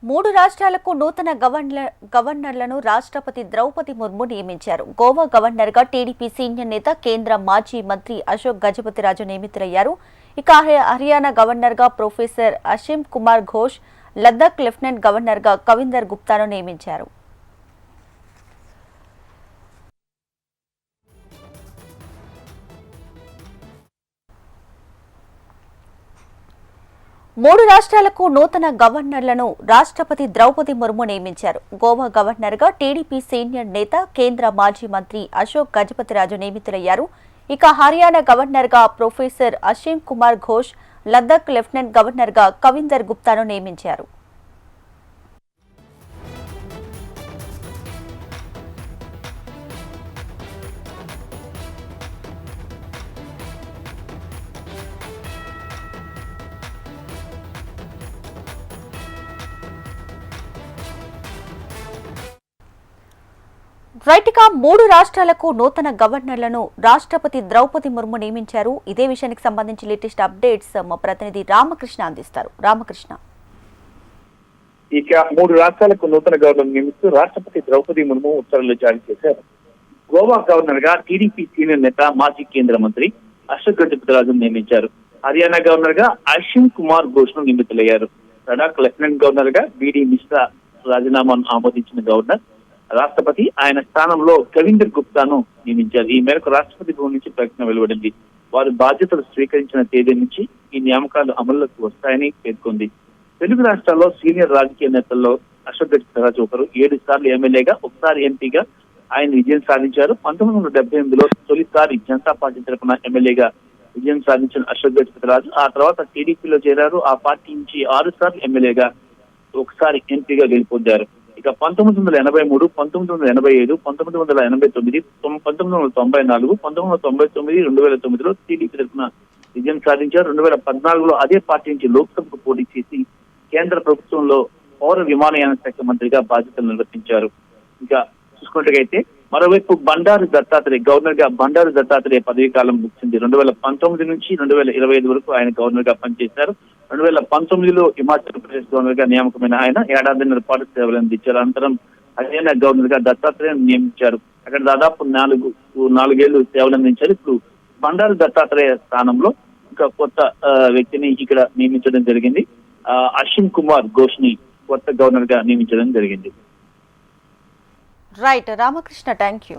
మూడు రాష్ట్రాలకు నూతన గవర్నర్లను రాష్ట్రపతి ద్రౌపది ముర్ము నియమించారు. గోవా గవర్నర్గా టీడీపీ సీనియర్ నేత కేంద్ర మాజీ మంత్రి అశోక్ గజపతిరాజు నియమితులయ్యారు. ఇక హర్యానా గవర్నర్గా ప్రొఫెసర్ అషిమ్ కుమార్ ఘోష్, లద్దాఖ్ లెఫ్టినెంట్ గవర్నర్గా కవిందర్ గుప్తాను నియమించారు. మూడు రాష్ట్రాలకు నూతన గవర్నర్లను రాష్ట్రపతి ద్రౌపది ముర్ము నియమించారు. గోవా గవర్నర్గా టీడీపీ సీనియర్ నేత కేంద్ర మాజీ మంత్రి అశోక్ గజపతిరాజు నియమితులయ్యారు. ఇక హర్యానా గవర్నర్గా ప్రొఫెసర్ అషిమ్ కుమార్ ఘోష్, లద్దాఖ్ లెఫ్టినెంట్ గవర్నర్గా కవిందర్ గుప్తాను నియమించారు. రైట్గా మూడు రాష్ట్రాలకు నూతన గవర్నర్లను రాష్ట్రపతి ద్రౌపది ముర్ము నియమించారు. ఇదే విషయానికి సంబంధించి లేటెస్ట్ అప్డేట్స్ మా ప్రతినిధి రామకృష్ణ అందిస్తారు. రామకృష్ణ, ఇక మూడు రాష్ట్రాలకు నూతన గవర్నర్ నియమిస్తూ రాష్ట్రపతి ద్రౌపది ముర్ము ఉత్తర్వులు జారీ చేశారు. గోవా గవర్నర్ గా టీడీపీ సీనియర్ నేత మాజీ కేంద్ర మంత్రి అశోక్ గజపతిరాజును నియమించారు. హర్యానా గవర్నర్ గా అషిమ్ కుమార్ ఘోష్ ను నియమితులయ్యారు. లడాక్ లెఫ్టినెంట్ గవర్నర్ గా బిడి మిశ్రా రాజీనామాను ఆమోదించిన గవర్నర్ రాష్ట్రపతి ఆయన స్థానంలో కవిందర్ గుప్తాను నియమించారు. ఈ మేరకు రాష్ట్రపతి భవన్ నుంచి ప్రకటన వెలువడింది. వారు బాధ్యతలు స్వీకరించిన తేదీ నుంచి ఈ నియామకాలు అమల్లోకి వస్తాయని పేర్కొంది. తెలుగు రాష్ట్రాల్లో సీనియర్ రాజకీయ నేతల్లో అశోక్ గజపతిరాజు ఒకరు. 7 సార్లు ఎమ్మెల్యేగా, ఒకసారి ఎంపీగా ఆయన విజయం సాధించారు. 1978లో తొలిసారి జనతా పార్టీ తరఫున ఎమ్మెల్యేగా విజయం సాధించిన అశోక్ గజపతిరాజు ఆ తర్వాత టీడీపీలో చేరారు. ఆ పార్టీ నుంచి 6 సార్లు ఎమ్మెల్యేగా, ఒకసారి ఎంపీగా గెలుపొందారు. ఇక 1983, 1985, 1989, 1994, 1999, 2009లో టీడీపీ తరఫున విజయం సాధించారు. 2014లో అదే పార్టీ నుంచి లోక్సభకు పోటీ చేసి కేంద్ర ప్రభుత్వంలో పౌర విమానయాన శాఖ మంత్రిగా బాధ్యతలు నిర్వర్తించారు. ఇంకా చూసుకున్నట్టుగైతే మరోవైపు బండారు దత్తాత్రేయ గవర్నర్ గా పదవీ కాలం ముగిసింది. 2019 నుంచి 2025 వరకు ఆయన గవర్నర్ గా పనిచేశారు. 2019లో హిమాచల్ ప్రదేశ్ గవర్నర్ గా నియామకమైన ఆయన ఏడాదిన్నర పాటు సేవలు అందించారు. అనంతరం హర్యానా గవర్నర్ గా దత్తాత్రేయను నియమించారు. అక్కడ దాదాపు 4 ఏళ్లు సేవలు అందించారు. ఇప్పుడు బండారు దత్తాత్రేయ స్థానంలో ఇంకా కొత్త వ్యక్తిని ఇక్కడ నియమించడం జరిగింది. అషిమ్ కుమార్ ఘోష్ ని కొత్త గవర్నర్ గా నియమించడం జరిగింది. Right Ramakrishna, thank you.